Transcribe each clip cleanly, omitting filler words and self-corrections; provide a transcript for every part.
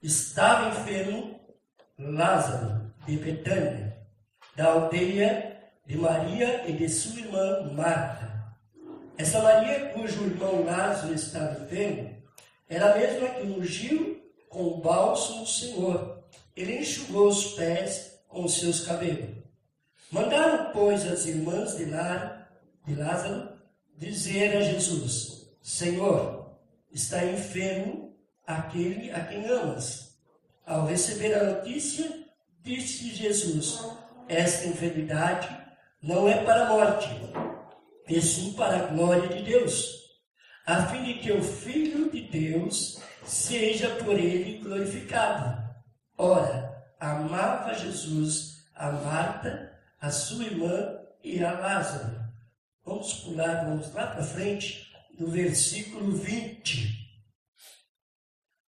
estava enfermo Lázaro, de Betânia, da aldeia de Maria e de sua irmã Marta. Essa Maria, cujo irmão Lázaro estava enfermo, era a mesma que ungiu com bálsamo o Senhor. Ele enxugou os pés com os seus cabelos. Mandaram, pois, as irmãs de Lázaro dizer a Jesus: Senhor, está enfermo aquele a quem amas. Ao receber a notícia, disse Jesus: esta enfermidade não é para a morte, e sim para a glória de Deus, a fim de que o Filho de Deus seja por ele glorificado. Ora, amava Jesus a Marta, a sua irmã e a Lázaro. Vamos lá para frente, no versículo 20.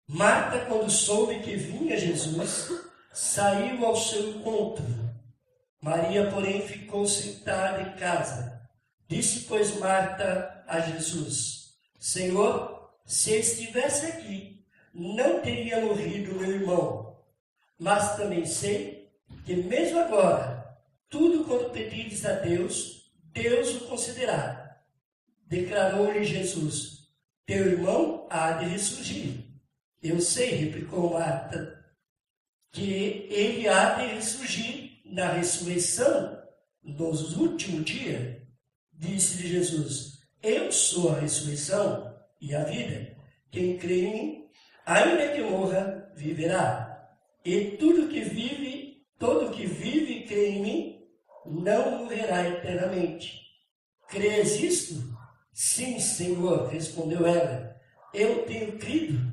Marta, quando soube que vinha Jesus, saiu ao seu encontro. Maria, porém, ficou sentada em casa. Disse, pois, Marta a Jesus: Senhor, se estivesse aqui, não teria morrido meu irmão. Mas também sei que mesmo agora, tudo quanto pedires a Deus, Deus o concederá. Declarou-lhe Jesus: teu irmão há de ressurgir. Eu sei, replicou Marta, que ele há de ressurgir na ressurreição dos últimos dias. Disse-lhe Jesus: eu sou a ressurreição e a vida. Quem crê em mim, ainda que morra, viverá. E todo que vive e crê em mim, não morrerá eternamente. Crês isto? Sim, Senhor, respondeu ela. Eu tenho crido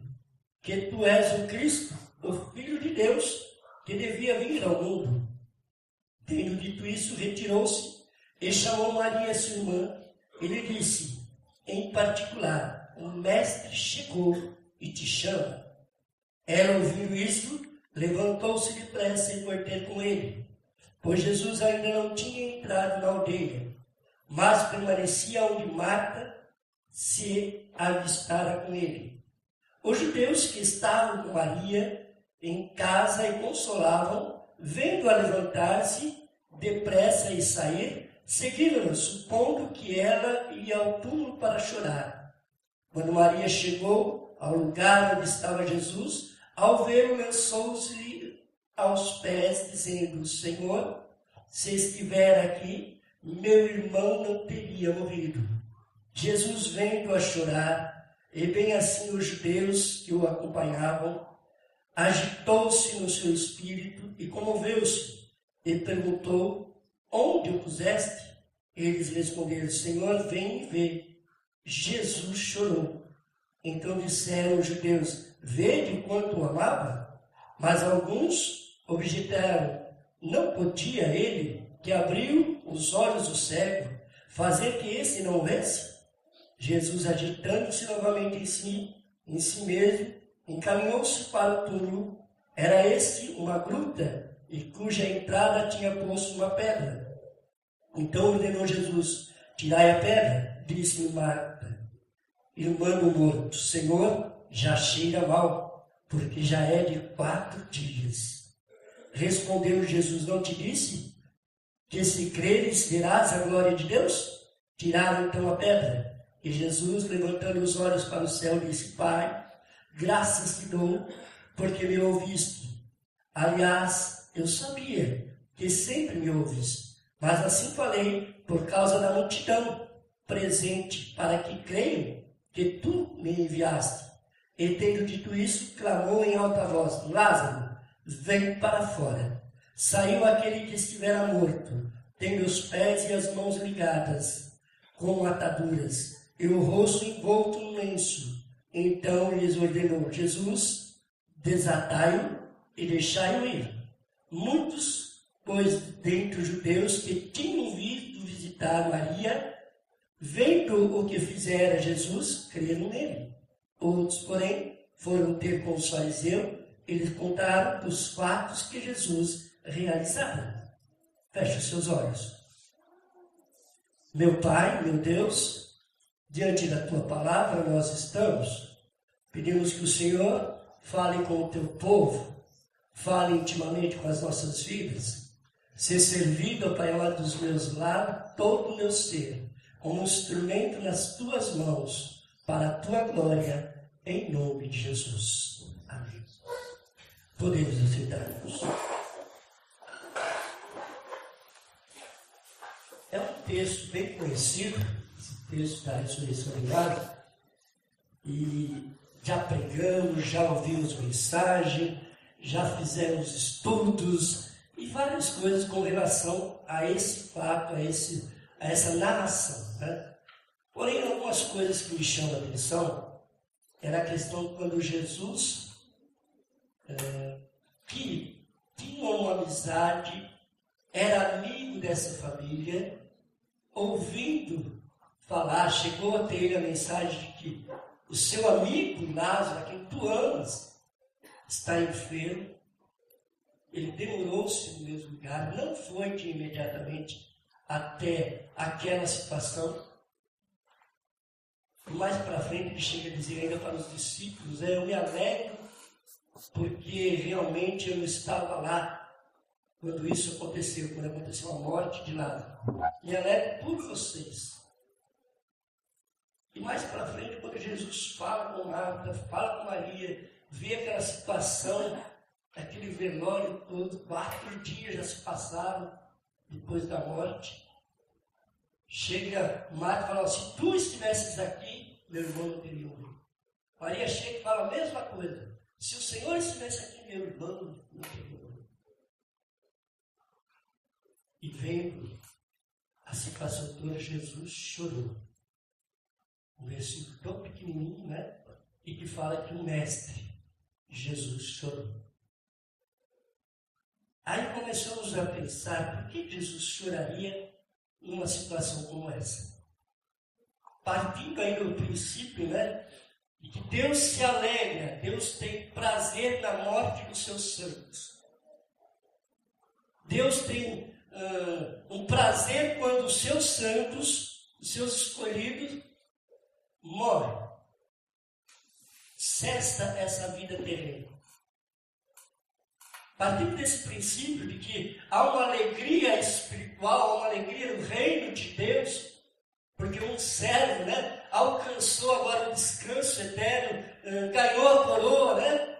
que tu és o Cristo, o Filho de Deus, que devia vir ao mundo. Tendo dito isso, retirou-se e chamou Maria, sua irmã, e lhe disse, em particular: o Mestre chegou e te chama. Ela, ouvindo isso, levantou-se depressa e foi ter com ele, pois Jesus ainda não tinha entrado na aldeia, mas permanecia onde Marta se avistara com ele. Os judeus que estavam com Maria em casa e consolavam, vendo-a levantar-se depressa e sair, seguiram-na, supondo que ela ia ao túmulo para chorar. Quando Maria chegou ao lugar onde estava Jesus, ao vê-lo, lançou-se aos pés, dizendo: Senhor, se estiver aqui, meu irmão não teria morrido. Jesus, vendo-a chorar, e bem assim os judeus que o acompanhavam, agitou-se no seu espírito e comoveu-se, e perguntou: onde o puseste? Eles responderam: Senhor, vem e vê. Jesus chorou. Então disseram os judeus: vede quanto o amava? Mas alguns objetaram: não podia ele, que abriu os olhos do cego, fazer que esse não vesse? Jesus, agitando-se novamente em si mesmo, encaminhou-se para o túmulo. Era este uma gruta, e cuja entrada tinha posto uma pedra. Então ordenou Jesus: tirai a pedra. Disse-lhe Marta, irmã do morto: Senhor, já cheira mal, porque já é de 4 dias. Respondeu Jesus: não te disse que se creres verás a glória de Deus? Tiraram então a pedra. E Jesus, levantando os olhos para o céu, disse: Pai, graças te dou, porque me ouviste. Aliás, eu sabia que sempre me ouves, mas assim falei por causa da multidão presente, para que creiam que tu me enviaste. E tendo dito isso, clamou em alta voz: Lázaro, vem para fora. Saiu aquele que estivera morto, tendo os pés e as mãos ligadas com ataduras, e o rosto envolto num lenço. Então lhes ordenou: Jesus, desatai-o e deixai-o ir. Muitos, pois, dentre os judeus que tinham vindo visitar Maria, vendo o que fizera Jesus, creram nele. Outros, porém, foram ter com os fariseus e lhes contaram os fatos que Jesus realizara. Feche os seus olhos. Meu Pai, meu Deus, diante da Tua palavra nós estamos. Pedimos que o Senhor fale com o teu povo, fale intimamente com as nossas vidas. Ser servido, ó Pai amado dos meus lares, todo o meu ser, como um instrumento nas tuas mãos, para a tua glória, em nome de Jesus. Amém. Podemos assentar-nos. É um texto bem conhecido, esse texto da ressurreição de Lázaro, e já pregamos, já ouvimos mensagem, já fizemos estudos e várias coisas com relação a esse fato, a essa narração, né? Porém, algumas coisas que me chamam a atenção era a questão quando Jesus, que tinha uma amizade, era amigo dessa família, ouvindo falar, chegou a ter a mensagem de que o seu amigo Lázaro, a quem tu amas, está enfermo. Ele demorou-se no mesmo lugar, não foi de imediatamente até aquela situação. E mais para frente ele chega a dizer ainda para os discípulos, eu me alegro porque realmente eu não estava lá quando isso aconteceu, quando aconteceu a morte de Lázaro. Me alegro por vocês. E mais para frente, quando Jesus fala com Marta, fala com Maria, vê aquela situação, aquele velório todo, 4 dias já se passaram depois da morte. Chega Marta e fala, se tu estivesses aqui, meu irmão não teria morrido. Maria chega e fala a mesma coisa. Se o Senhor estivesse aqui, meu irmão não teria morrido. E vendo a situação toda, Jesus chorou. Um versículo tão pequenininho, né? E que fala que o mestre, Jesus, chorou. Aí começamos a pensar, por que Jesus choraria numa situação como essa? Partindo aí do princípio, né? De que Deus se alegra, Deus tem prazer na morte dos seus santos. Deus tem um prazer quando os seus santos, os seus escolhidos, morrem. Cessa essa vida terrena. Partindo desse princípio de que há uma alegria espiritual, uma alegria no reino de Deus, porque um servo, né, alcançou agora o descanso eterno, ganhou a coroa, né,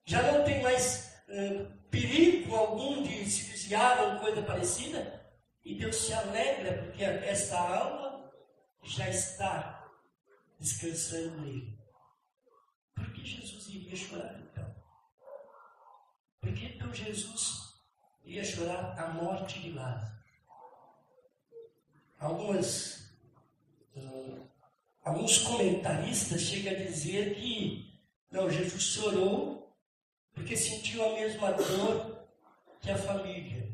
já não tem mais perigo algum de se desviar ou coisa parecida, e Deus se alegra porque essa alma já está descansando nele. Por que Jesus iria chorar então? Por que então Jesus iria chorar a morte de Lázaro? Alguns comentaristas chegam a dizer que não, Jesus chorou porque sentiu a mesma dor que a família.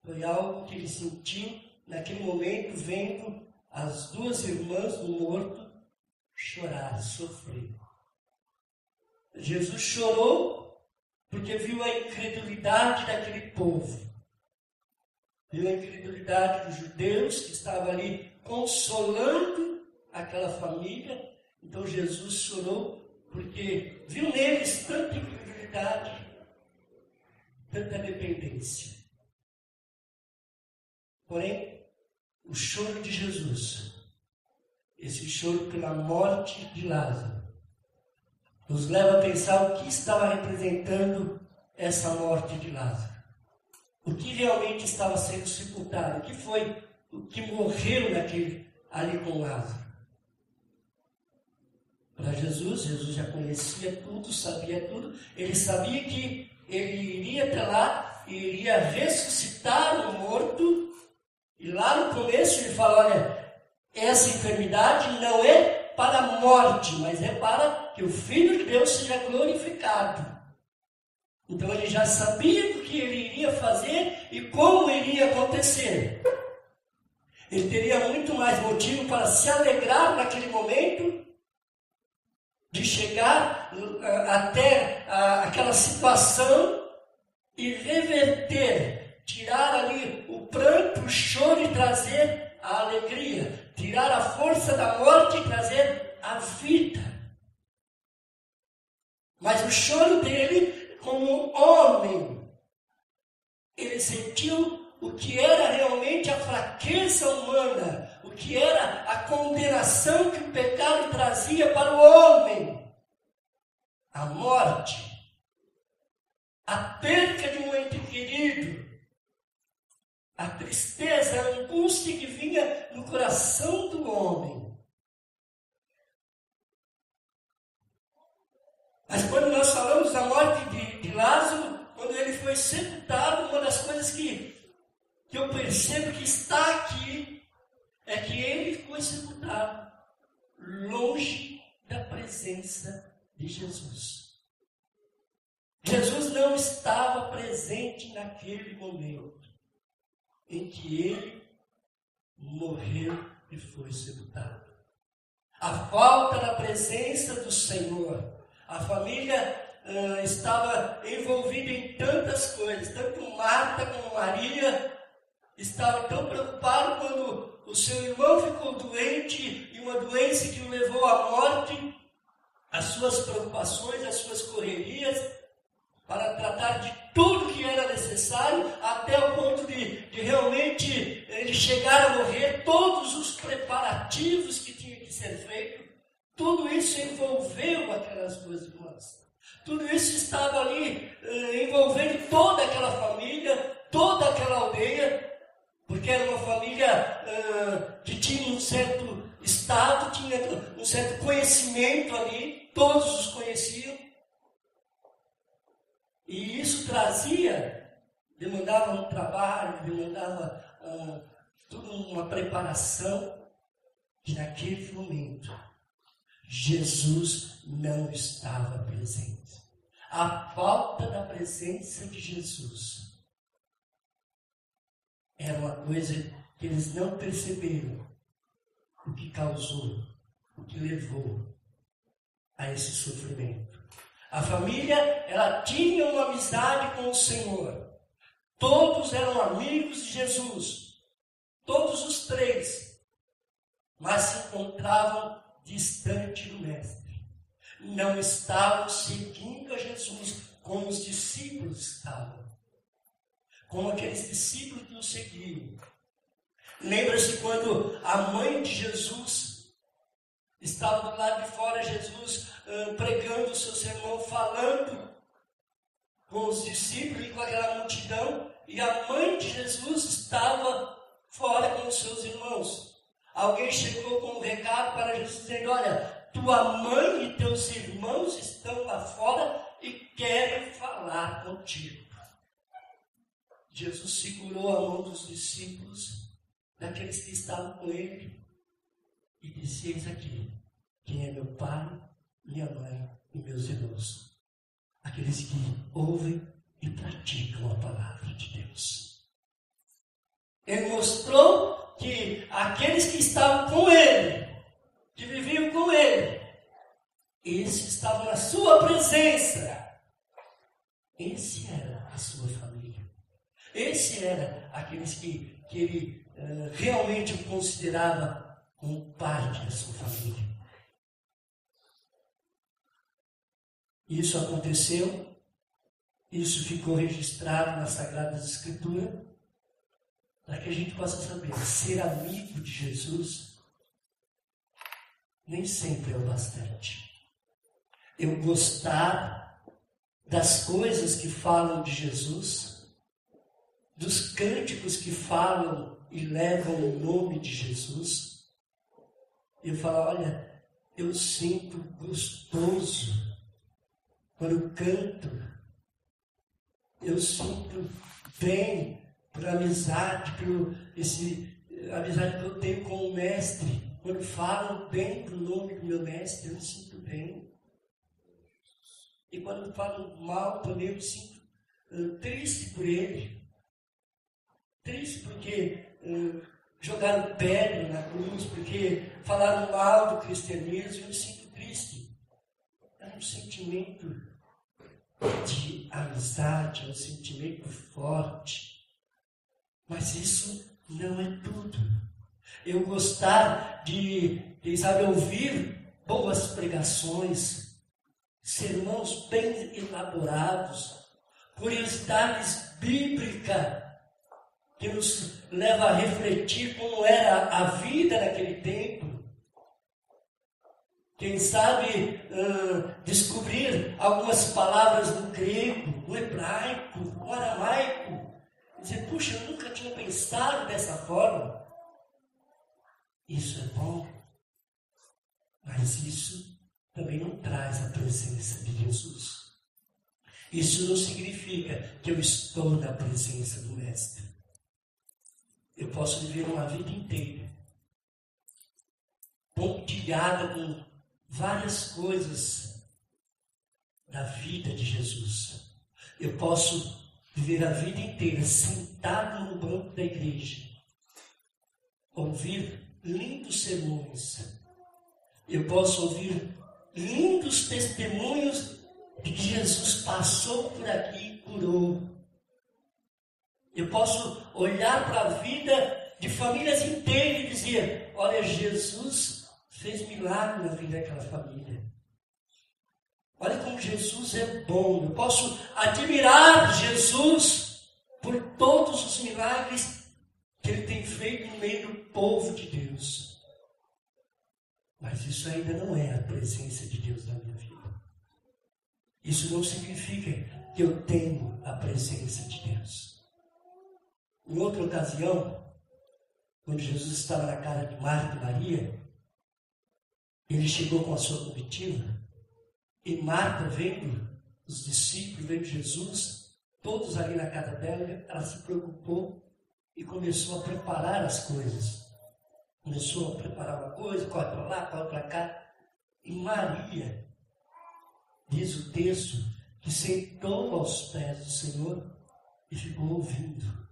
Foi algo que ele sentiu naquele momento, vendo as 2 irmãs do morto chorar, sofrer. Jesus chorou porque viu a incredulidade daquele povo. Viu a incredulidade dos judeus que estavam ali consolando aquela família. Então Jesus chorou porque viu neles tanta incredulidade, tanta dependência. Porém, o choro de Jesus, esse choro pela morte de Lázaro, nos leva a pensar o que estava representando essa morte de Lázaro. O que realmente estava sendo sepultado, o que foi o que morreu ali com Lázaro. Para Jesus já conhecia tudo, sabia tudo. Ele sabia que ele iria até lá e iria ressuscitar o morto. E lá no começo ele fala, olha, essa enfermidade não é para a morte, mas é para que o Filho de Deus seja glorificado. Então ele já sabia o que ele iria fazer e como iria acontecer. Ele teria muito mais motivo para se alegrar naquele momento, de chegar até aquela situação e reverter, tirar ali o pranto, o choro e trazer a alegria, tirar a força da morte e trazer a vida. Mas o choro dele, como um homem, ele sentiu o que era realmente a fraqueza humana, o que era a condenação que o pecado trazia para o homem. A morte, a perca de um ente querido, a tristeza, a angústia que vinha no coração do homem. Mas quando nós falamos da morte de Lázaro, quando ele foi sepultado, uma das coisas que eu percebo que está aqui é que ele foi sepultado longe da presença de Jesus. Jesus não estava presente naquele momento em que ele morreu e foi sepultado. A falta da presença do Senhor. A família estava envolvida em tantas coisas. Tanto Marta como Maria estavam tão preocupados quando o seu irmão ficou doente e uma doença que o levou à morte. As suas preocupações, as suas correrias para tratar de tudo que era necessário, até o ponto de realmente ele chegar a morrer, todos os preparativos que tinham que ser feitos, tudo isso envolveu aquelas duas irmãs. Tudo isso estava ali envolvendo toda aquela família, toda aquela aldeia, porque era uma família que tinha um certo estado, tinha um certo conhecimento ali, todos os conheciam. E isso demandava um trabalho, demandava toda uma preparação, que naquele momento Jesus não estava presente. A falta da presença de Jesus era uma coisa que eles não perceberam, o que causou, o que levou a esse sofrimento. A família, ela tinha uma amizade com o Senhor. Todos eram amigos de Jesus. Todos os três. Mas se encontravam distante do Mestre. Não estavam seguindo a Jesus como os discípulos estavam. Como aqueles discípulos que o seguiam. Lembra-se quando a mãe de Jesus estava do lado de fora, Jesus pregando o seu sermão, falando com os discípulos e com aquela multidão, e a mãe de Jesus estava fora com os seus irmãos. Alguém chegou com um recado para Jesus dizendo: olha, tua mãe e teus irmãos estão lá fora e querem falar contigo. Jesus segurou a mão dos discípulos, daqueles que estavam com ele, e disse: eis aqui, quem é meu pai, minha mãe e meus irmãos. Aqueles que ouvem e praticam a palavra de Deus. Ele mostrou que aqueles que estavam com ele, que viviam com ele, esses estavam na sua presença. Esse era a sua família. Esse era aqueles que ele realmente o considerava como parte da sua família. Isso aconteceu, isso ficou registrado nas Sagradas Escrituras, para que a gente possa saber, ser amigo de Jesus nem sempre é o bastante. Eu gostar das coisas que falam de Jesus, dos cânticos que falam e levam o nome de Jesus, eu falo: olha, eu sinto gostoso quando canto, eu sinto bem por amizade, amizade que eu tenho com o Mestre. Quando falam bem do nome do meu Mestre, eu me sinto bem. E quando falam mal também, eu me sinto triste por ele. Triste porque jogaram pedra na cruz, porque falaram mal do cristianismo, eu me sinto triste. É um sentimento de amizade, é um sentimento forte. Mas isso não é tudo. Eu gostar de ouvir boas pregações, sermões bem elaborados, curiosidades bíblicas, que nos leva a refletir como era a vida naquele tempo. Quem sabe descobrir algumas palavras no grego, no hebraico, no aramaico. Dizer, puxa, eu nunca tinha pensado dessa forma. Isso é bom, mas isso também não traz a presença de Jesus. Isso não significa que eu estou na presença do Mestre. Eu posso viver uma vida inteira pontilhada com várias coisas da vida de Jesus. Eu posso viver a vida inteira sentado no banco da igreja, ouvir lindos sermões. Eu posso ouvir lindos testemunhos de que Jesus passou por aqui e curou. Eu posso olhar para a vida de famílias inteiras e dizer, olha, Jesus fez milagre na vida daquela família. Olha como Jesus é bom. Eu posso admirar Jesus por todos os milagres que Ele tem feito no meio do povo de Deus. Mas isso ainda não é a presença de Deus na minha vida. Isso não significa que eu tenho a presença de Deus. Em outra ocasião, quando Jesus estava na casa de Marta e Maria, ele chegou com a sua comitiva, e Marta, vendo os discípulos, vendo Jesus, todos ali na casa dela, ela se preocupou e começou a preparar as coisas. Começou a preparar uma coisa, corre para lá, corre para cá. E Maria, diz o texto, que sentou aos pés do Senhor e ficou ouvindo.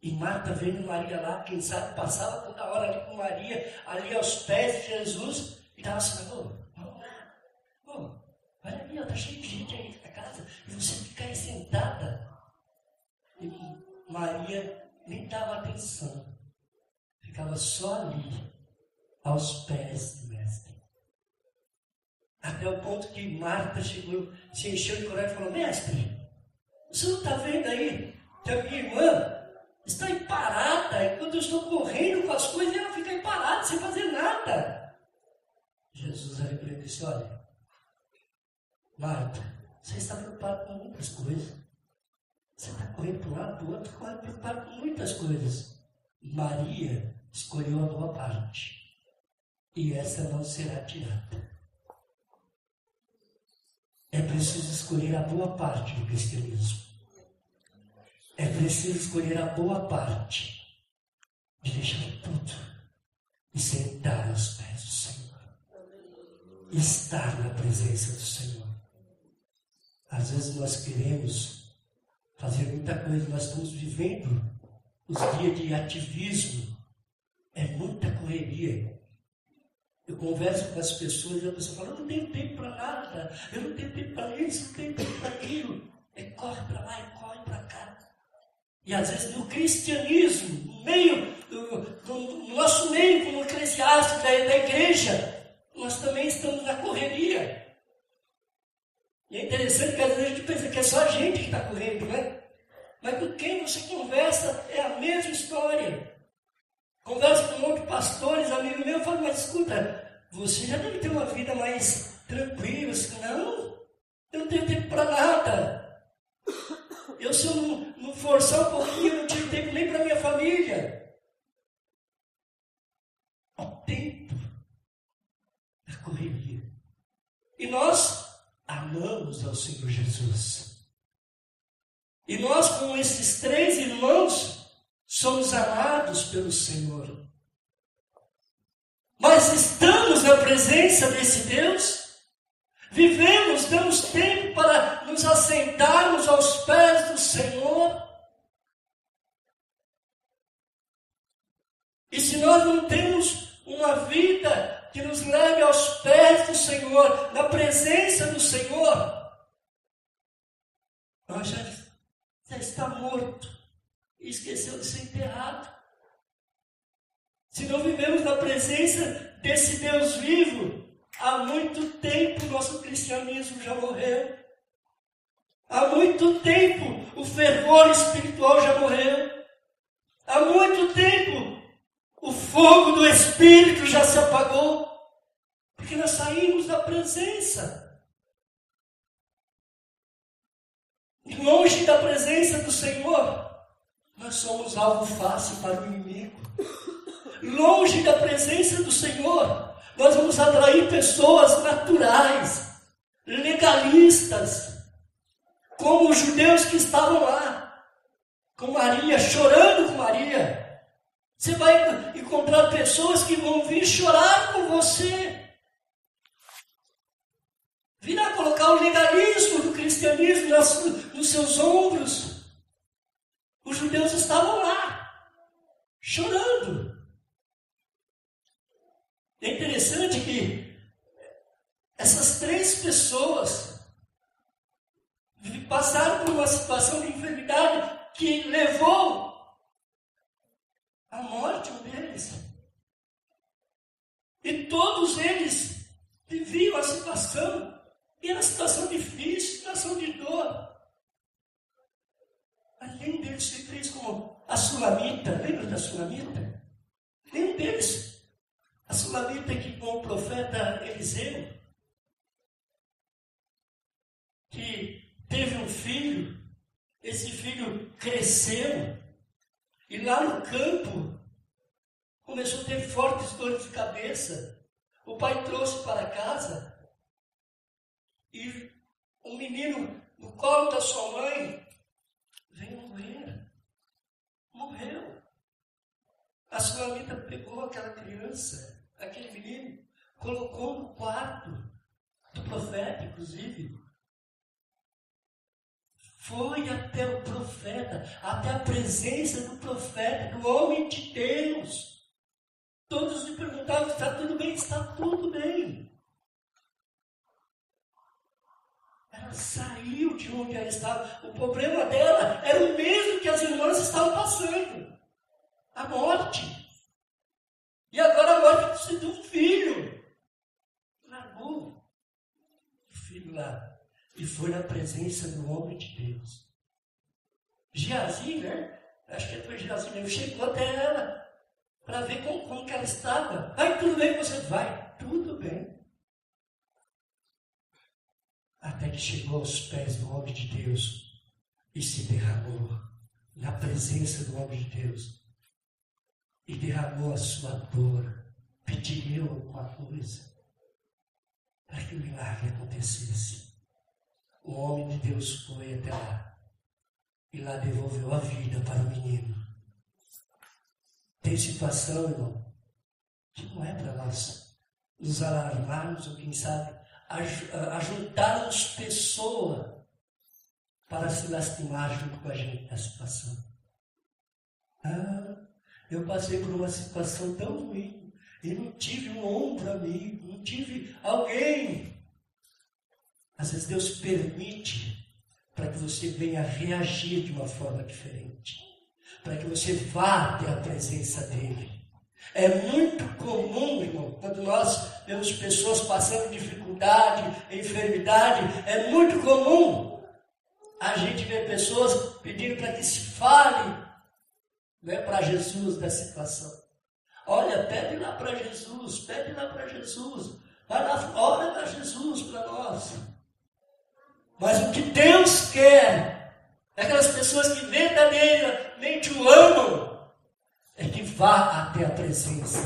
E Marta vendo Maria lá, quem sabe passava toda hora ali com Maria, ali aos pés de Jesus, e estava assim, vamos lá, olha ali, está cheio de gente aí na casa, e você fica aí sentada. E Maria nem dava atenção, ficava só ali, aos pés do Mestre. Até o ponto que Marta chegou, se encheu de coragem e falou, Mestre, você não está vendo aí que a minha irmã está aí parada, enquanto eu estou correndo com as coisas, ela fica aí parada, sem fazer nada. Jesus olhou para ele e disse, olha, Marta, você está preocupada com muitas coisas. Você está correndo para um lado, para o outro, preocupada com muitas coisas. Maria escolheu a boa parte, e essa não será tirada. É preciso escolher a boa parte do cristianismo. É preciso escolher a boa parte de deixar tudo e sentar aos pés do Senhor. Estar na presença do Senhor. Às vezes nós queremos fazer muita coisa, nós estamos vivendo os dias de ativismo. É muita correria. Eu converso com as pessoas e a pessoa fala, eu não tenho tempo para nada, eu não tenho tempo para isso, não tenho tempo para aquilo. Corre para lá e corre para cá. E às vezes no cristianismo, no meio, no nosso meio como eclesiástico da igreja, nós também estamos na correria. E é interessante que às vezes a gente pensa que é só a gente que está correndo, né? Mas com quem você conversa é a mesma história. Converso com outros pastores, amigos meus, eu falo, mas escuta, você já deve ter uma vida mais tranquila. Não, eu não tenho tempo para nada. Se eu não forçar um pouquinho, eu não tiro tempo nem para minha família. O tempo da correria. E nós amamos ao Senhor Jesus. E nós, como esses três irmãos, somos amados pelo Senhor. Mas estamos na presença desse Deus? Vivemos, damos tempo para nos assentarmos aos pés do Senhor? E se nós não temos uma vida que nos leve aos pés do Senhor, na presença do Senhor, nós já está morto e esqueceu de ser enterrado. Se não vivemos na presença desse Deus vivo, Há muito tempo o nosso cristianismo já morreu. Há muito tempo o fervor espiritual já morreu. Há muito tempo o fogo do Espírito já se apagou. Porque nós saímos da presença. E longe da presença do Senhor, nós somos alvo fácil para o inimigo. Longe da presença do Senhor, nós vamos atrair pessoas naturais, legalistas, como os judeus que estavam lá, com Maria, chorando com Maria. Você vai encontrar pessoas que vão vir chorar com você. Virá colocar o legalismo do cristianismo nos seus ombros. Os judeus estavam lá, chorando. É interessante que essas 3 pessoas passaram por uma situação de enfermidade que levou à morte um deles. E todos eles viviam a situação. E era uma situação difícil, situação de dor. Além deles se fez como a Sulamita. Lembra da Sulamita? Nenhum deles. A Sulamita que com o profeta Eliseu, que teve um filho, esse filho cresceu, e lá no campo começou a ter fortes dores de cabeça. O pai trouxe para casa, e o menino no colo da sua mãe veio morrer. Morreu. A Sulamita pegou aquela criança, aquele menino, colocou no quarto do profeta, inclusive. Foi até o profeta, até a presença do profeta, do homem de Deus. Todos lhe perguntavam: está tudo bem? Está tudo bem. Ela saiu de onde ela estava. O problema dela era o mesmo que as irmãs estavam passando: a morte. E agora a morte do filho. Largou o filho lá e foi na presença do homem de Deus. Geazi, né? Acho que foi Geazi mesmo. Chegou até ela para ver como que ela estava. Vai, tudo bem, você vai. Tudo bem. Até que chegou aos pés do homem de Deus e se derramou na presença do homem de Deus. E derramou a sua dor, pediu alguma coisa para que o milagre acontecesse. O homem de Deus foi até lá e lá devolveu a vida para o menino. Tem situação, irmão, que não é para nós nos alarmarmos ou, quem sabe, ajuntarmos pessoas para se lastimar junto com a gente na situação. Eu passei por uma situação tão ruim e não tive um ombro amigo, não tive alguém. Às vezes Deus permite para que você venha reagir de uma forma diferente, para que você vá até a presença dEle. É muito comum, irmão, quando nós vemos pessoas passando dificuldade, enfermidade, é muito comum a gente ver pessoas pedindo para que se fale, né, para Jesus da situação. Olha, pede lá para Jesus, vai lá, ora para Jesus para nós. Mas o que Deus quer, aquelas pessoas que verdadeiramente o amam, é que vá até a presença.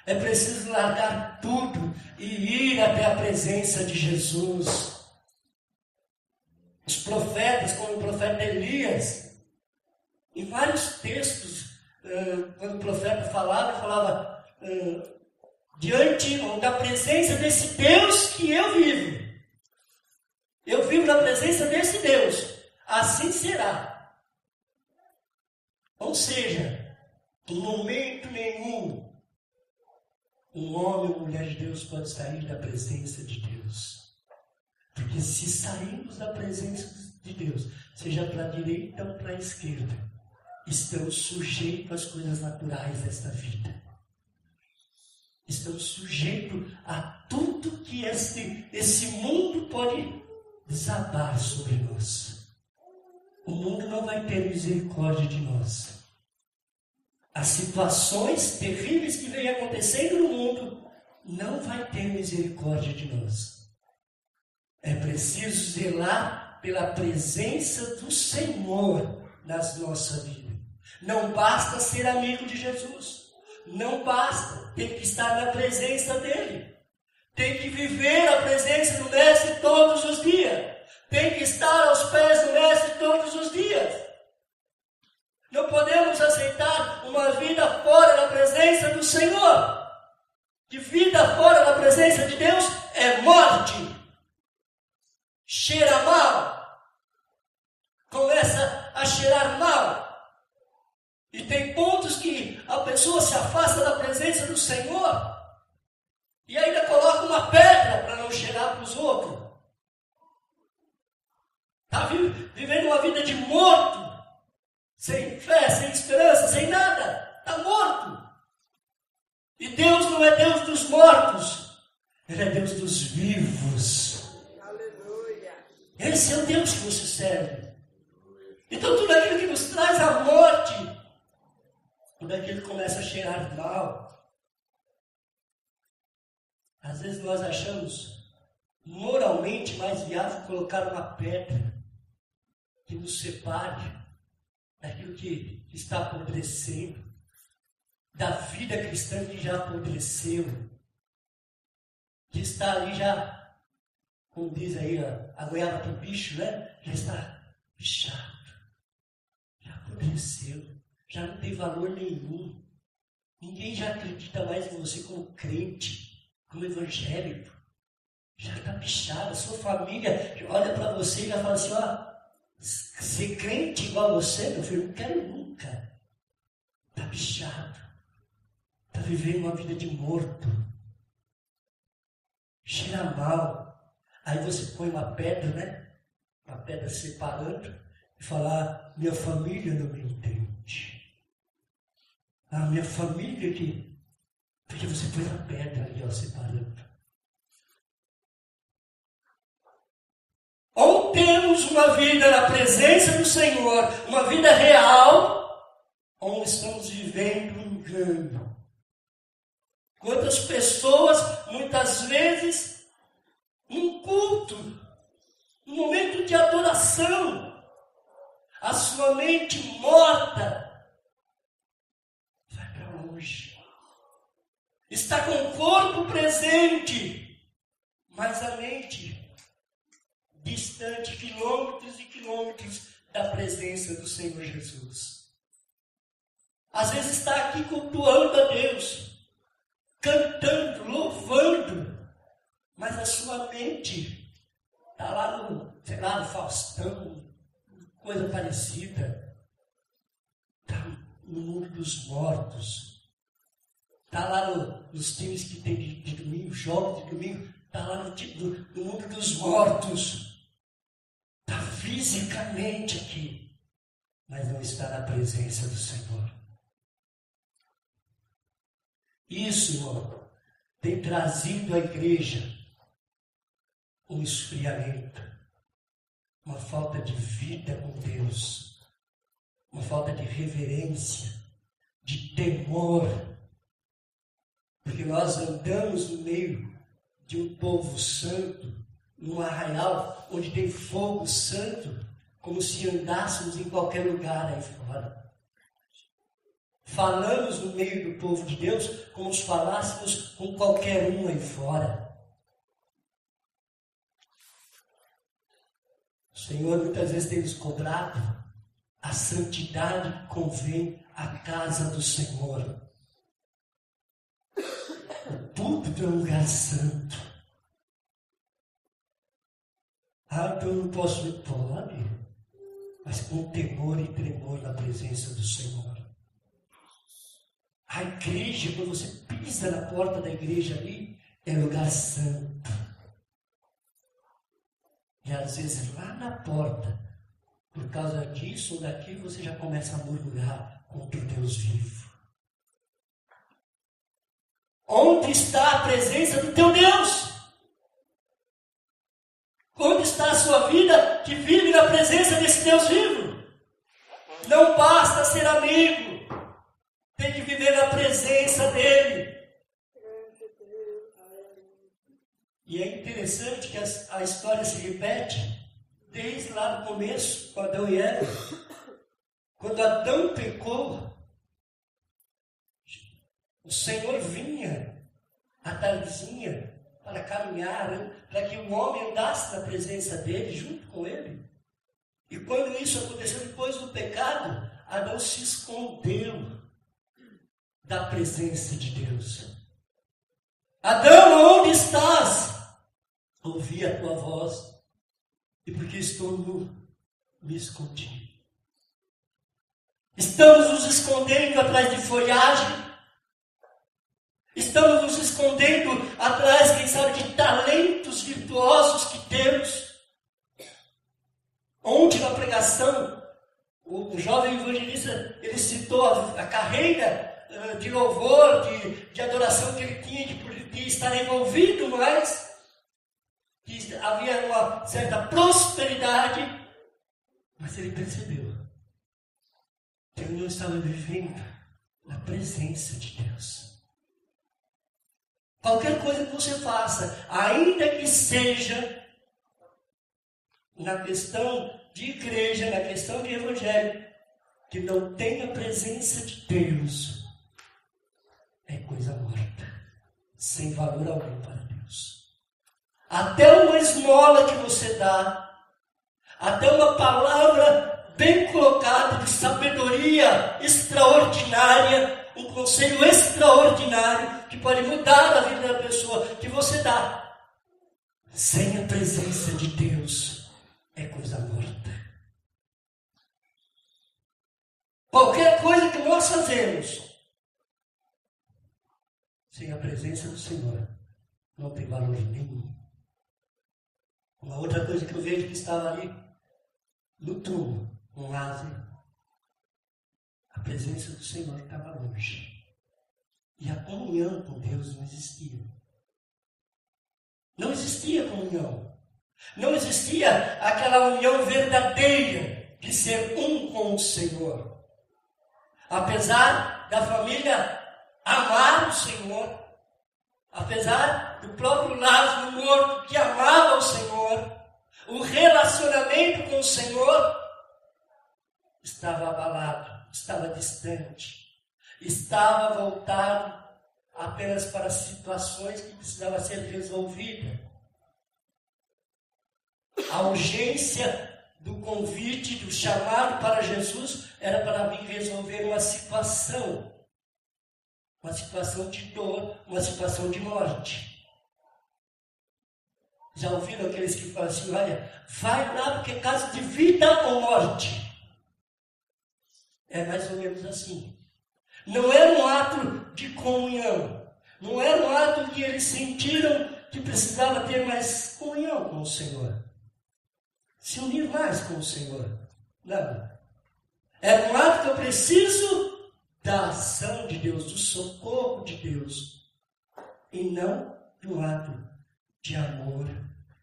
É preciso largar tudo e ir até a presença de Jesus. Os profetas, como o profeta Elias, em vários textos, quando o profeta falava diante da presença desse Deus que eu vivo. Eu vivo na presença desse Deus. Assim será. Ou seja, em momento nenhum, um homem ou mulher de Deus pode sair da presença de Deus. Porque se sairmos da presença de Deus, seja para a direita ou para a esquerda, estamos sujeitos às coisas naturais desta vida. Estamos sujeitos a tudo que esse mundo pode desabar sobre nós. O mundo não vai ter misericórdia de nós. As situações terríveis que vêm acontecendo no mundo não vai ter misericórdia de nós. É preciso zelar pela presença do Senhor nas nossas vidas. Não basta ser amigo de Jesus. Não basta. Tem que estar na presença dele. Tem que viver a presença do Mestre todos os dias. Tem que estar aos pés do Mestre todos os dias. Não podemos aceitar uma vida fora da presença do Senhor. Que vida fora da presença de Deus é morte. Cheira mal. Começa a cheirar mal. E tem pontos que a pessoa se afasta da presença do Senhor e ainda coloca uma pedra para não cheirar para os outros. Está vivendo uma vida de morto, sem fé, sem esperança, sem nada. Está morto. E Deus não é Deus dos mortos, Ele é Deus dos vivos. Aleluia. Esse é o Deus que você serve. Então tudo aquilo que nos traz a morte, tudo aquilo começa a cheirar mal. Às vezes nós achamos moralmente mais viável colocar uma pedra que nos separe daquilo que está apodrecendo, da vida cristã que já apodreceu, que está ali já, como diz aí a goiaba do bicho, né? Já está bichado, já apodreceu, já não tem valor nenhum. Ninguém já acredita mais em você como crente, como evangélico. Já está bichado. A sua família olha para você e já fala assim, ó, ser crente igual a você, meu filho, não quero nunca. Está bichado. Está vivendo uma vida de morto. Cheira mal. Aí você põe uma pedra, né? Uma pedra separando e fala, minha família não me entende. A minha família que... Porque você põe a pedra ali, ó, separando. Ou temos uma vida na presença do Senhor, uma vida real, ou estamos vivendo um engano. Quantas pessoas, muitas vezes, num culto, num momento de adoração, a sua mente morta vai para longe. Está com o corpo presente, mas a mente distante, quilômetros e quilômetros da presença do Senhor Jesus. Às vezes está aqui cultuando a Deus, cantando, louvando, mas a sua mente está lá no, sei lá, no Faustão, coisa parecida. Está no mundo dos mortos. Está lá nos times que tem de domingo, jogos de domingo, está lá no mundo dos mortos. Está fisicamente aqui, mas não está na presença do Senhor. Isso, irmão, tem trazido à igreja um esfriamento, uma falta de vida com Deus, uma falta de reverência, de temor. Porque nós andamos no meio de um povo santo, num arraial onde tem fogo santo, como se andássemos em qualquer lugar aí fora. Falamos no meio do povo de Deus como se falássemos com qualquer um aí fora. O Senhor muitas vezes tem nos cobrado a santidade que convém à casa do Senhor. Tudo é um lugar santo. Então eu não posso ir, pode, mas com temor e tremor na presença do Senhor. A igreja, quando você pisa na porta da igreja ali, é lugar santo. E às vezes lá na porta, por causa disso ou daquilo, você já começa a murmurar contra o Deus vivo. Onde está a presença do teu Deus? Onde está a sua vida que vive na presença desse Deus vivo? Não basta ser amigo, tem que viver na presença dele. E é interessante que a história se repete desde lá no começo, com Adão e Eva. Quando Adão pecou, o Senhor vinha à tardezinha para caminhar, para que o homem andasse na presença dele, junto com ele. E quando isso aconteceu depois do pecado, Adão se escondeu da presença de Deus. Adão, onde estás? Ouvi a tua voz, e porque estou nu, me escondi. Estamos nos escondendo atrás de folhagem. Estamos nos escondendo atrás, quem sabe, de talentos virtuosos que temos. Ontem na pregação, o jovem evangelista, ele citou a carreira de louvor, de adoração que ele tinha, de estar envolvido mais, que havia uma certa prosperidade, mas ele percebeu que ele não estava vivendo na presença de Deus. Qualquer coisa que você faça, ainda que seja na questão de igreja, na questão de evangelho, que não tenha a presença de Deus, é coisa morta, sem valor algum para Deus. Até uma esmola que você dá, até uma palavra bem colocada de sabedoria extraordinária, um conselho extraordinário que pode mudar a vida da pessoa, que você dá, sem a presença de Deus, é coisa morta. Qualquer coisa que nós fazemos sem a presença do Senhor não tem valor nenhum. Uma outra coisa que eu vejo que estava ali no túmulo, com Lázaro, a presença do Senhor estava longe. E a comunhão com Deus não existia. Não existia comunhão. Não existia aquela união verdadeira de ser um com o Senhor. Apesar da família amar o Senhor, apesar do próprio Lázaro morto que amava o Senhor, o relacionamento com o Senhor estava abalado, estava distante, estava voltado apenas para situações que precisavam ser resolvidas. A urgência do convite, do chamado para Jesus, era para vir resolver uma situação de dor, uma situação de morte. Já ouviram aqueles que falam assim, olha, vai lá porque é caso de vida ou morte. É mais ou menos assim. Não era um ato de comunhão. Não era um ato que eles sentiram que precisava ter mais comunhão com o Senhor. Se unir mais com o Senhor. Não. Era um ato que eu preciso da ação de Deus, do socorro de Deus. E não de um ato de amor,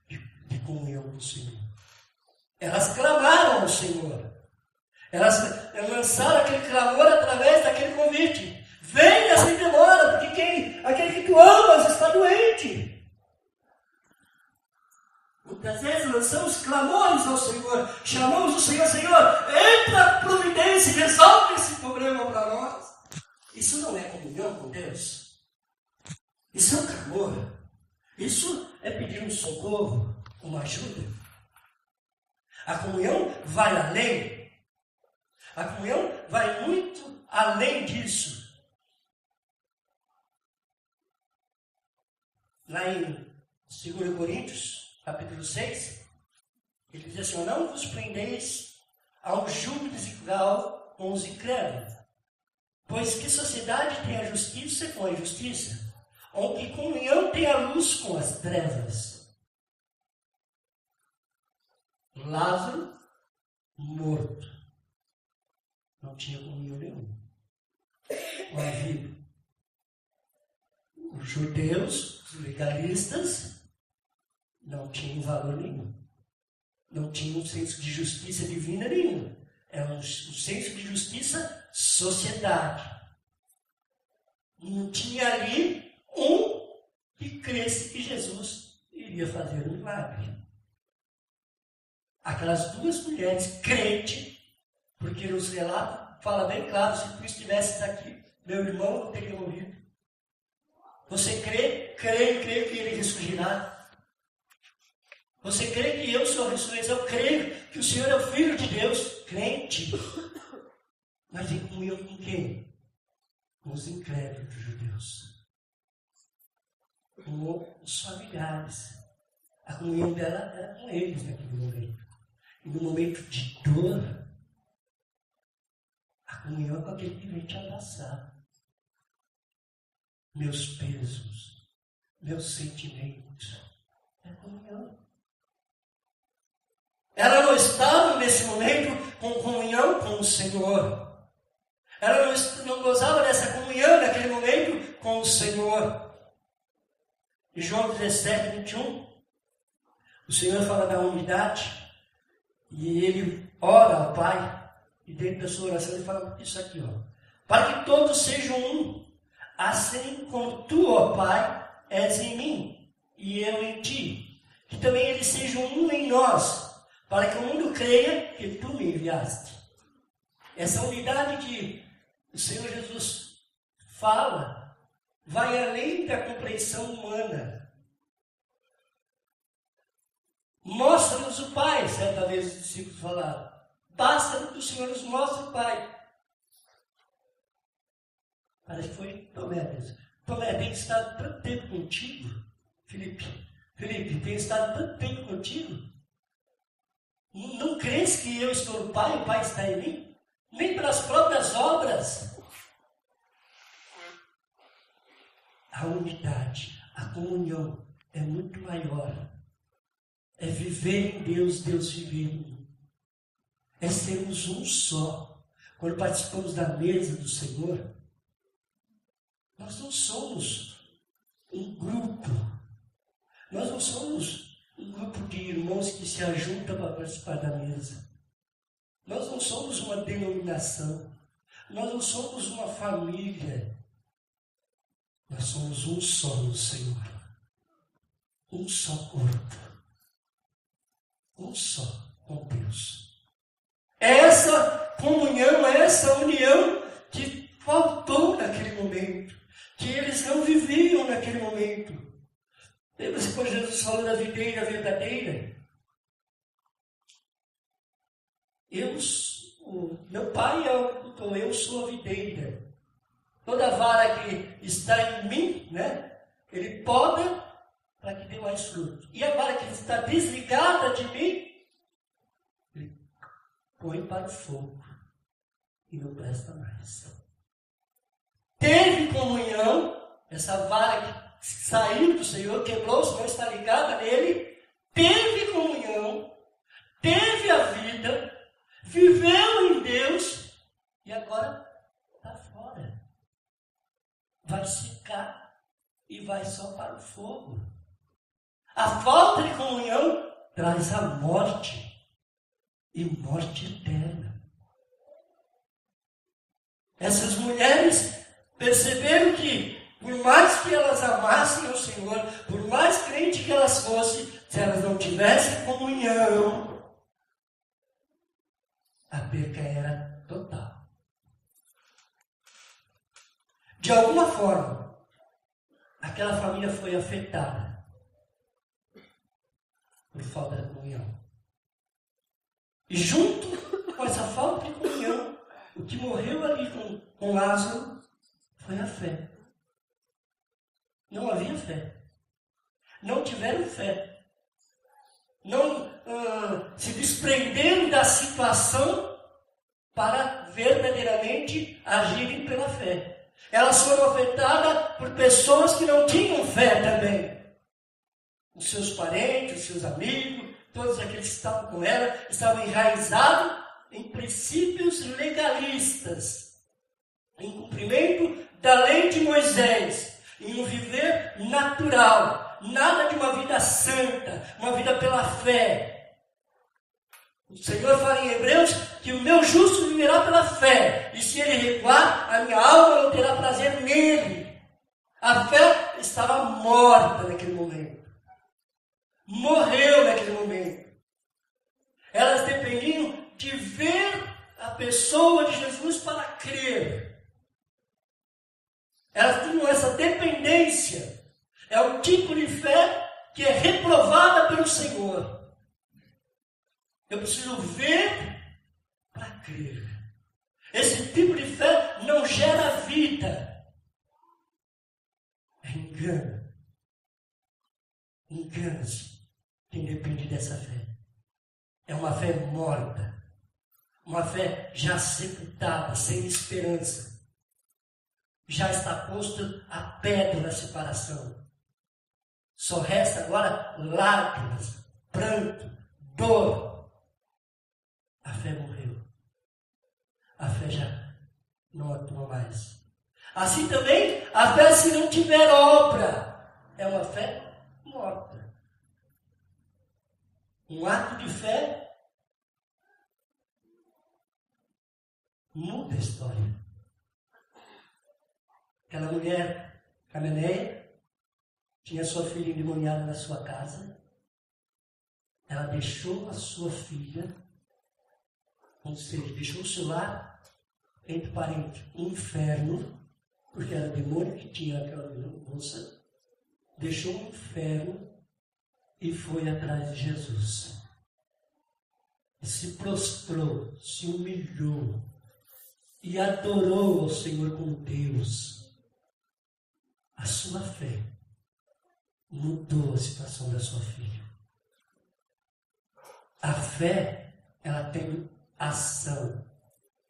de comunhão com o Senhor. Elas clamaram ao Senhor. Elas lançaram aquele clamor através daquele convite. Venha sem demora, porque aquele que tu amas está doente. Muitas vezes lançamos clamores ao Senhor, chamamos o Senhor, Senhor, entra providência e resolve esse problema para nós. Isso não é comunhão com Deus. Isso é um clamor. Isso é pedir um socorro, uma ajuda. A comunhão vai além. A comunhão vai muito além disso. Lá em 2 Coríntios, capítulo 6, ele diz assim, não vos prendeis a um jugo desigual com os incrédulos, pois que sociedade tem a justiça com a injustiça? Ou que comunhão tem a luz com as trevas? Lázaro, morto, não tinha comunhão nenhuma com a vida. O judeus, os legalistas, não tinham valor nenhum. Não tinham um senso de justiça divina nenhum. Era um senso de justiça sociedade. Não tinha ali um que cresce que Jesus iria fazer um milagre. Aquelas duas mulheres crentes, porque os relatos falam bem claro, se tu estivesses aqui, meu irmão não teria morrido. Você crê? Creio que ele ressurgirá. Você crê que eu sou a ressurreição? Eu creio que o Senhor é o Filho de Deus. Crente. Mas em comunhão com quem? Com os incrédulos judeus. Com os familiares. A comunhão dela era com eles naquele momento. E no momento de dor, a comunhão é com aquele que vem te abraçar. Meus pesos, meus sentimentos. É a comunhão. Ela não estava nesse momento com comunhão com o Senhor. Ela não gozava dessa comunhão naquele momento com o Senhor. Em João 17, 21, o Senhor fala da unidade e ele ora ao Pai. E dentro da sua oração ele fala isso aqui, ó. Para que todos sejam um, assim como tu, ó Pai, és em mim e eu em ti. Que também eles sejam um em nós, para que o mundo creia que tu me enviaste. Essa unidade que o Senhor Jesus fala vai além da compreensão humana. Mostra-nos o Pai, certa vez os discípulos falaram. Basta que o Senhor nos mostre o Pai. Parece que foi Tomé mesmo. Tomé, tem estado tanto tempo contigo? Felipe, tem estado tanto tempo contigo? Não crês que eu estou no Pai, o Pai está em mim? Nem pelas próprias obras. A unidade, a comunhão é muito maior. É viver em Deus, Deus viver em mim. É sermos um só. Quando participamos da mesa do Senhor, nós não somos um grupo. Nós não somos um grupo de irmãos que se ajuntam para participar da mesa. Nós não somos uma denominação. Nós não somos uma família. Nós somos um só no Senhor. Um só corpo. Um só com Deus. Essa comunhão, essa união que faltou naquele momento. Que eles não viviam naquele momento. Lembra-se quando Jesus falou da videira verdadeira? Meu pai é o agricultor, eu sou a videira. Toda vara que está em mim, né, ele poda para que dê mais fruto. E a vara que está desligada de mim, ele põe para o fogo e não presta mais. Teve comunhão, essa vara que saiu do Senhor, quebrou-se, não está ligada nele, teve comunhão, teve a vida, viveu em Deus e agora está fora. Vai secar e vai só para o fogo. A falta de comunhão traz a morte e morte eterna. Essas mulheres perceberam que, por mais que elas amassem o Senhor, por mais crente que elas fossem, se elas não tivessem comunhão, a perca era total. De alguma forma, aquela família foi afetada por falta de comunhão. E junto com essa falta de comunhão, o que morreu ali com Lázaro foi a fé. Não havia fé. Não tiveram fé. Não se desprenderam da situação para verdadeiramente agirem pela fé. Elas foram afetadas por pessoas que não tinham fé também. Os seus parentes, os seus amigos, todos aqueles que estavam com ela, estavam enraizados em princípios legalistas, em cumprimento da lei de Moisés. em um viver natural, nada de uma vida santa, uma vida pela fé. O Senhor fala em Hebreus que o meu justo viverá pela fé, e se ele recuar, a minha alma não terá prazer nele. A fé estava morta naquele momento. Morreu naquele momento. Elas dependiam de ver a pessoa de Jesus para crer. Elas tinham essa dependência. É o tipo de fé que é reprovada pelo Senhor. Eu preciso ver para crer. Esse tipo de fé não gera vida. É engano. Engana-se quem depende dessa fé. É uma fé morta. Uma fé já sepultada, sem esperança. Já está posto a pedra da separação. Só resta agora lágrimas, pranto, dor. A fé morreu. A fé já não atua mais. Assim também, a fé, se não tiver obra, é uma fé morta. Um ato de fé muda a história. Aquela mulher cananeia tinha sua filha endemoniada na sua casa. Ela deixou a sua filha, ou seja, deixou o seu lar, entre parênteses, um inferno, porque era demônio que tinha aquela moça. Deixou o inferno e foi atrás de Jesus. Se prostrou, se humilhou e adorou ao Senhor como Deus. A sua fé mudou a situação da sua filha. A fé, ela tem ação.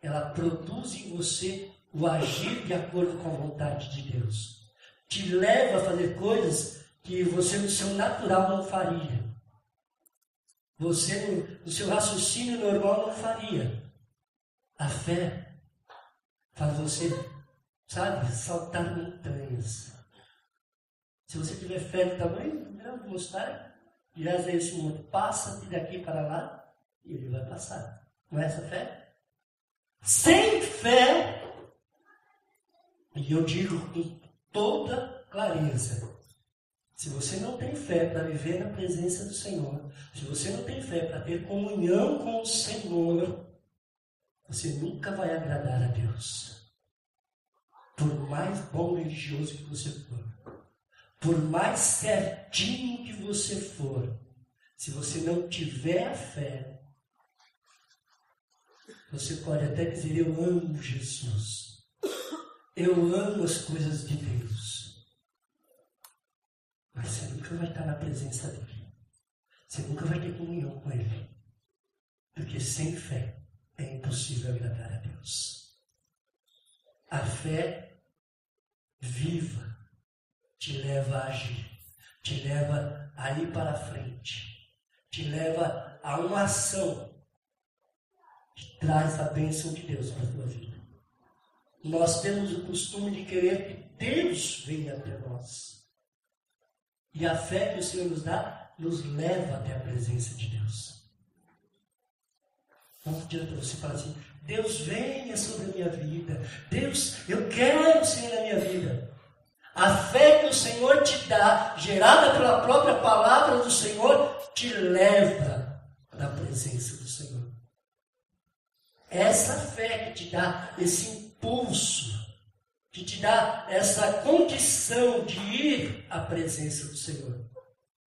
Ela produz em você o agir de acordo com a vontade de Deus. Te leva a fazer coisas que você no seu natural não faria. Você no seu raciocínio normal não faria. A fé faz você, sabe, saltar montanhas. Se você tiver fé do tamanho de mostarda, dirás a esse monte, passa-te daqui para lá, e ele vai passar. Não é essa fé? Sem fé, e eu digo com toda clareza, se você não tem fé para viver na presença do Senhor, se você não tem fé para ter comunhão com o Senhor, você nunca vai agradar a Deus. Por mais bom religioso que você for, por mais certinho que você for, se você não tiver a fé, você pode até dizer, eu amo Jesus, eu amo as coisas de Deus, mas você nunca vai estar na presença dele, você nunca vai ter comunhão com ele, porque sem fé é impossível agradar a Deus. A fé viva te leva a agir, te leva a ir para frente, te leva a uma ação que traz a bênção de Deus para a tua vida. Nós temos o costume de querer que Deus venha até nós. E a fé que o Senhor nos dá, nos leva até a presença de Deus. Não adianta você falar assim, Deus venha sobre a minha vida. Deus, eu quero o Senhor na minha vida. A fé que o Senhor te dá, gerada pela própria palavra do Senhor, te leva na presença do Senhor. Essa fé que te dá esse impulso, que te dá essa condição de ir à presença do Senhor.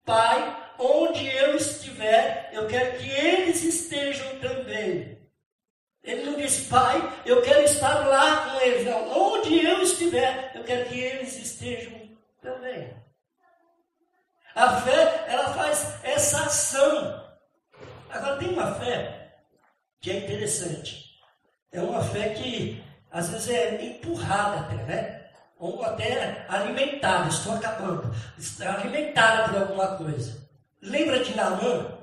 Pai, onde eu estiver, eu quero que eles estejam também. Ele não disse, Pai, eu quero estar lá com eles. Não, onde eu estiver, eu quero que eles estejam também. A fé, ela faz essa ação. Agora, tem uma fé que é interessante. É uma fé que, às vezes, é empurrada até, né? Ou até alimentada, estou acabando. Alimentada por alguma coisa. Lembra de Naamã?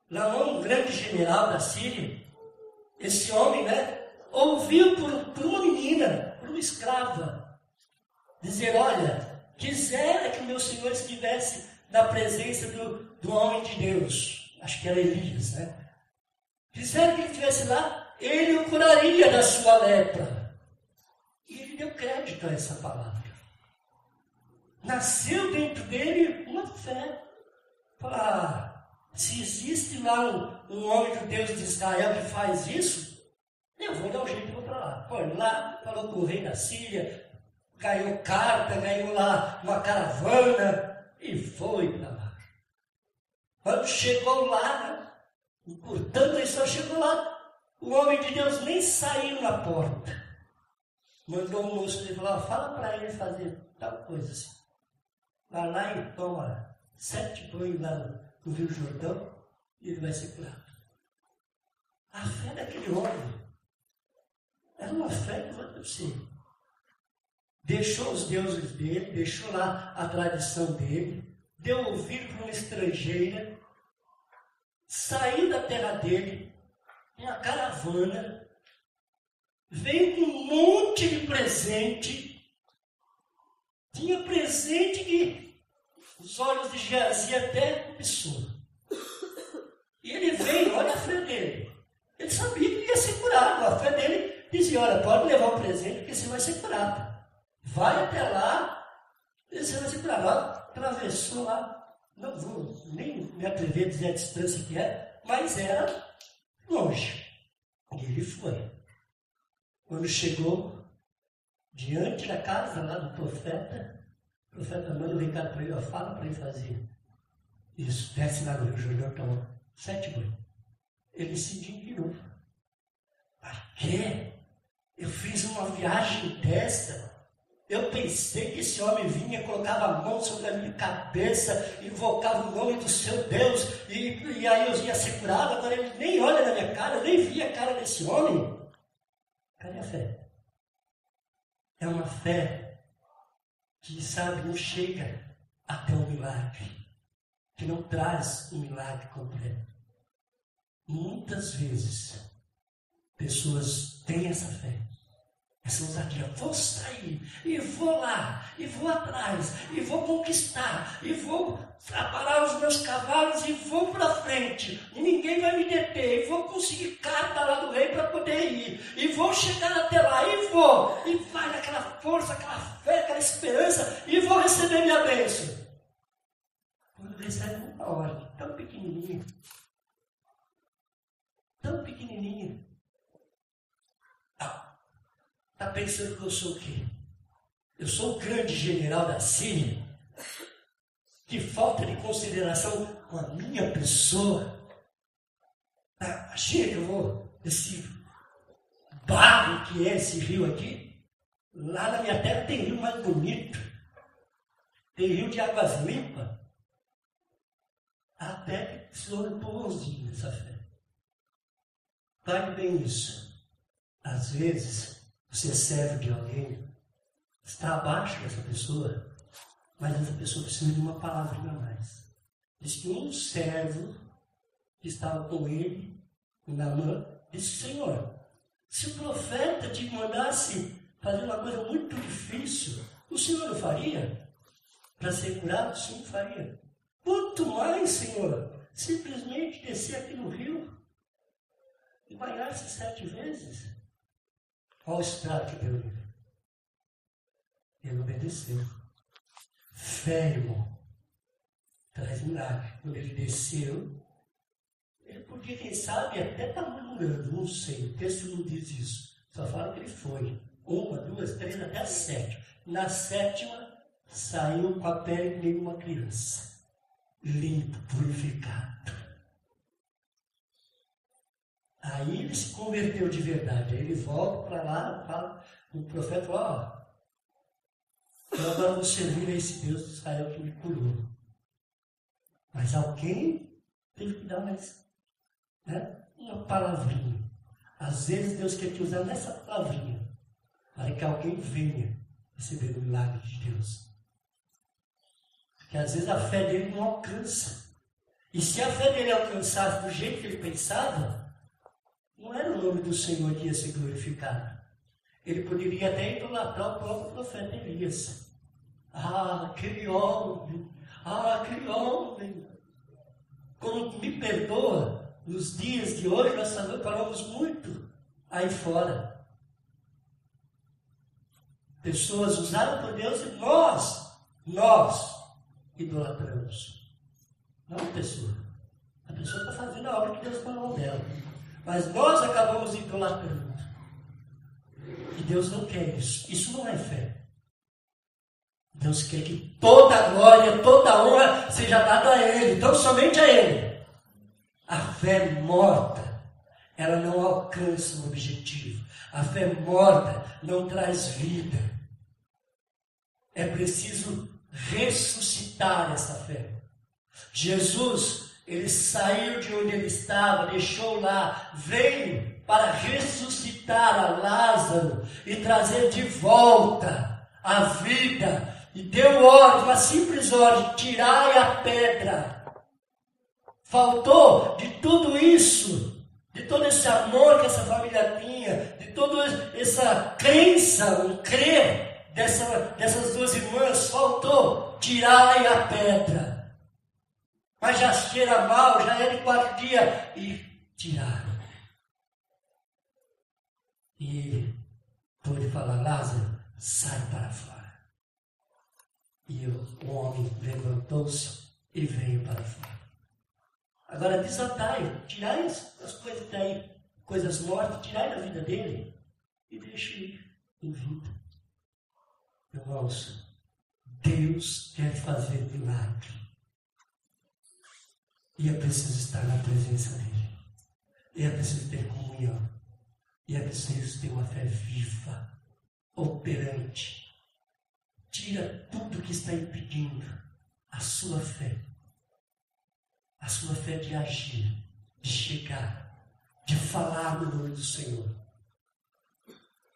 Naamã, um grande general da Síria. Esse homem, né, ouviu por uma menina, por uma escrava, dizer, olha, quisera que o meu Senhor estivesse na presença do homem de Deus. Acho que era Elias, né? Quisera que ele estivesse lá, ele o curaria da sua lepra. E ele deu crédito a essa palavra. Nasceu dentro dele uma fé. Se existe lá um homem de Deus de Israel que faz isso, eu vou dar um jeito e vou para lá. Foi lá, falou com o rei da Síria, ganhou carta, ganhou lá uma caravana e foi para lá. Quando chegou lá, encurtando a história, chegou lá, o homem de Deus nem saiu na porta. Mandou um moço dele falar, fala para ele fazer tal coisa assim. Vai lá e toma 7 banhos lá no Rio Jordão e ele vai ser curado. A fé daquele homem era uma fé que foi possível. Deixou os deuses dele, deixou lá a tradição dele, deu ouvido para uma estrangeira, saiu da terra dele, uma caravana, veio com um monte de presente, tinha presente que os olhos de Geazi até começou. E ele veio, olha a fé dele. Ele sabia que ia ser curado. A fé dele dizia, olha, pode levar o presente porque você vai ser curado. Vai até lá e você vai ser curado. Atravessou lá, não vou nem me atrever a dizer a distância que é, mas era longe. E ele foi. Quando chegou diante da casa lá do profeta, o profeta manda um recado para ele, fala para ele fazer isso, desce lá no Rio Jordão, toma 7 banhos. Ele se indignou. Para quê? Eu fiz uma viagem dessa. Eu pensei que esse homem vinha, colocava a mão sobre a minha cabeça, invocava o nome do seu Deus, e aí eu ia ser curado. Agora ele nem olha na minha cara, eu nem vi a cara desse homem. Cadê a fé? É uma fé que, sabe, não chega até o milagre, que não traz o milagre completo. Muitas vezes, pessoas têm essa fé, essa ousadia. Vou sair, e vou lá, e vou atrás, e vou conquistar, e vou parar os meus cavalos, e vou para frente, e ninguém vai me deter, e vou conseguir carta lá do rei para poder ir, e vou chegar até lá, e vou, e vai naquela força, aquela fé, aquela esperança, e vou receber minha bênção. Quando recebe uma ordem tão pequenininha, está pensando que eu sou o quê? Eu sou o grande general da Síria? Que falta de consideração com a minha pessoa. Achei que eu vou, esse barro que é esse rio aqui, lá na minha terra tem rio mais bonito, tem rio de águas limpas, até que precisou um empurrãozinho nessa fé. Vale bem isso. Às vezes, você serve de alguém, está abaixo dessa pessoa, mas essa pessoa precisa de uma palavrinha a mais. Diz que um servo que estava com ele, na mão, disse, Senhor, se o profeta te mandasse fazer uma coisa muito difícil, o Senhor não faria? Para ser curado, sim, faria. Quanto mais, Senhor, simplesmente descer aqui no rio e banhar-se 7 vezes. Olha o estrago que deu nele. Ele obedeceu. Fé, irmão, traz milagre. Quando ele desceu, ele podia, quem sabe, até estar murmurando, não sei, o texto não diz isso. Só fala que ele foi. 1, 2, 3, até a 7. Na 7ª, saiu com a pele de uma criança. Limpo, purificado. Aí ele se converteu de verdade. Aí ele volta para lá, fala, o profeta fala, eu agora vou servir a esse Deus de Israel que me curou. Mas alguém teve que dar mais, uma palavrinha. Às vezes Deus quer te usar nessa palavrinha, para que alguém venha receber o milagre de Deus. Porque às vezes a fé dele não alcança. E se a fé dele alcançasse do jeito que ele pensava, não era o nome do Senhor que ia ser glorificado. Ele poderia até idolatrar o próprio profeta Elias. aquele homem, aquele homem. Como me perdoa, nos dias de hoje nós falamos muito aí fora. Pessoas usaram por Deus e nós idolatramos. Não a pessoa. A pessoa está fazendo a obra que Deus falou dela. Mas nós acabamos idolatrando. E Deus não quer isso. Isso não é fé. Deus quer que toda a glória, toda a honra seja dada a Ele. Então somente a Ele. A fé morta, ela não alcança o objetivo. A fé morta não traz vida. É preciso ressuscitar essa fé. Jesus, ele saiu de onde ele estava, deixou lá, veio para ressuscitar a Lázaro e trazer de volta a vida. E deu ordem, uma simples ordem: tirai a pedra. Faltou de tudo isso, de todo esse amor que essa família tinha, de toda essa crença, um crer dessas duas irmãs, faltou: tirai a pedra. Mas já cheira mal, já é de 4 dias, e tiraram. E ele pôde falar: Lázaro, sai para fora. E o homem levantou-se e veio para fora. Agora desatai, tirai as coisas daí, coisas mortas, tirai da vida dele e deixe ir em vida. Irmãos, Deus quer fazer milagre. E é preciso estar na presença dele. E é preciso ter comunhão. E é preciso ter uma fé viva, operante. Tira tudo que está impedindo a sua fé. A sua fé de agir, de chegar, de falar no nome do Senhor.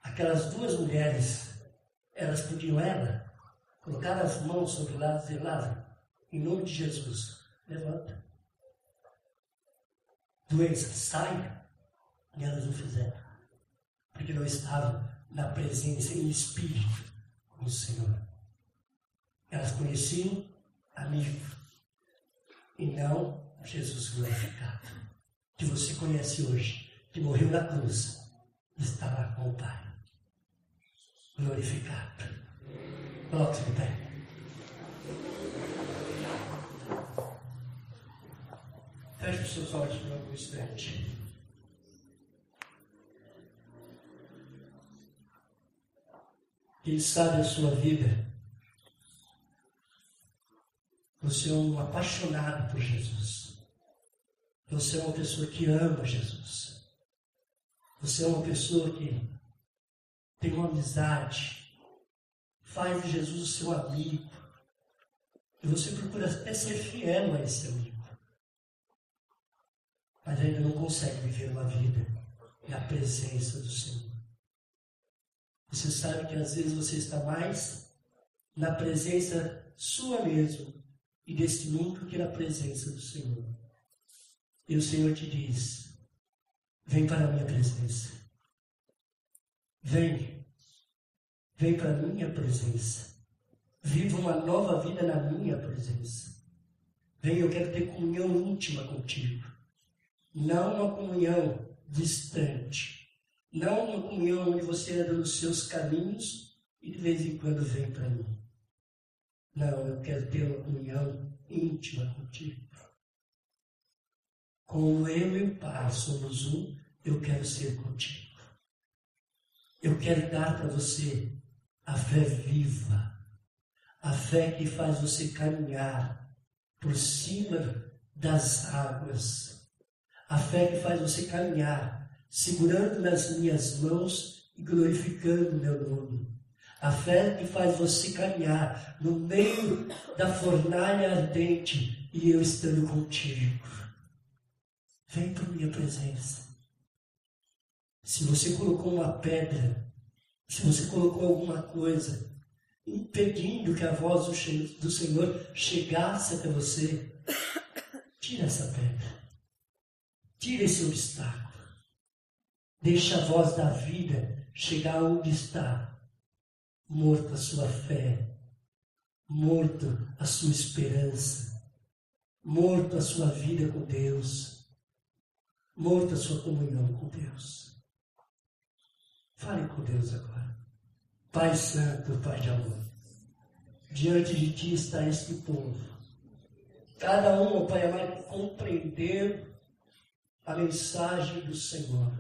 Aquelas duas mulheres, elas podiam colocar as mãos sobre Lázaro e dizer: Lázaro, em nome de Jesus, levanta. Doença, sai. E elas não fizeram. Porque não estavam na presença, em espírito, com o Senhor. Elas conheciam amigo. E não Jesus glorificado. Que você conhece hoje. Que morreu na cruz. Está lá com o Pai. Glorificado. Coloque-se de pé. Feche os seus olhos por algum instante. Quem sabe a sua vida, você é um apaixonado por Jesus. Você é uma pessoa que ama Jesus. Você é uma pessoa que tem uma amizade, faz de Jesus o seu amigo. E você procura até ser fiel a esse amigo. Mas ainda não consegue viver uma vida na presença do Senhor. Você sabe que às vezes você está mais na presença sua mesmo e deste mundo que na presença do Senhor. E o Senhor te diz: vem para a minha presença. Vem para a minha presença. Viva uma nova vida na minha presença. Vem, eu quero ter comunhão íntima contigo. Não uma comunhão distante. Não uma comunhão onde você anda nos seus caminhos e de vez em quando vem para mim. Não, eu quero ter uma comunhão íntima contigo. Como eu e o Pai somos um, eu quero ser contigo. Eu quero dar para você a fé viva. A fé que faz você caminhar por cima das águas. A fé que faz você caminhar segurando nas minhas mãos e glorificando o meu nome. A fé que faz você caminhar no meio da fornalha ardente e eu estando contigo. Vem para minha presença. Se você colocou uma pedra, se você colocou alguma coisa impedindo que a voz do Senhor chegasse até você, tira essa pedra. Tira esse obstáculo. Deixa a voz da vida chegar onde está morta a sua fé. morto a sua esperança, morto a sua vida com Deus, morto a sua comunhão com Deus. Fale com Deus agora. Pai Santo, Pai de amor, diante de Ti está este povo. Cada um, Pai amado, compreendendo a mensagem do Senhor.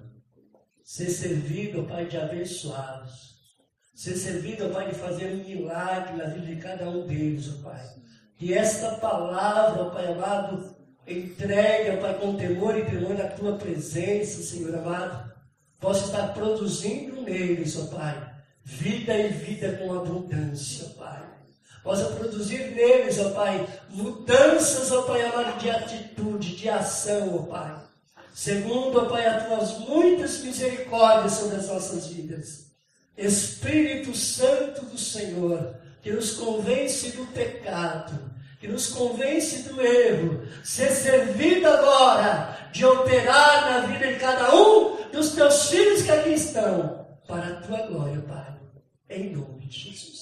Ser servido, Pai, de abençoá-los. Ser servido, Pai, de fazer um milagre na vida de cada um deles, Pai. Que esta palavra, Pai amado, entregue, Pai, com temor e tremor na Tua presença, Senhor amado, possa estar produzindo neles, Pai, vida e vida com abundância, Pai. Possa produzir neles, Pai, mudanças, Pai amado, de atitude, de ação, Pai. Segundo, Pai, as Tuas muitas misericórdias sobre as nossas vidas. Espírito Santo do Senhor, que nos convence do pecado, que nos convence do erro, ser servido agora de operar na vida de cada um dos Teus filhos que aqui estão, para a Tua glória, Pai, em nome de Jesus.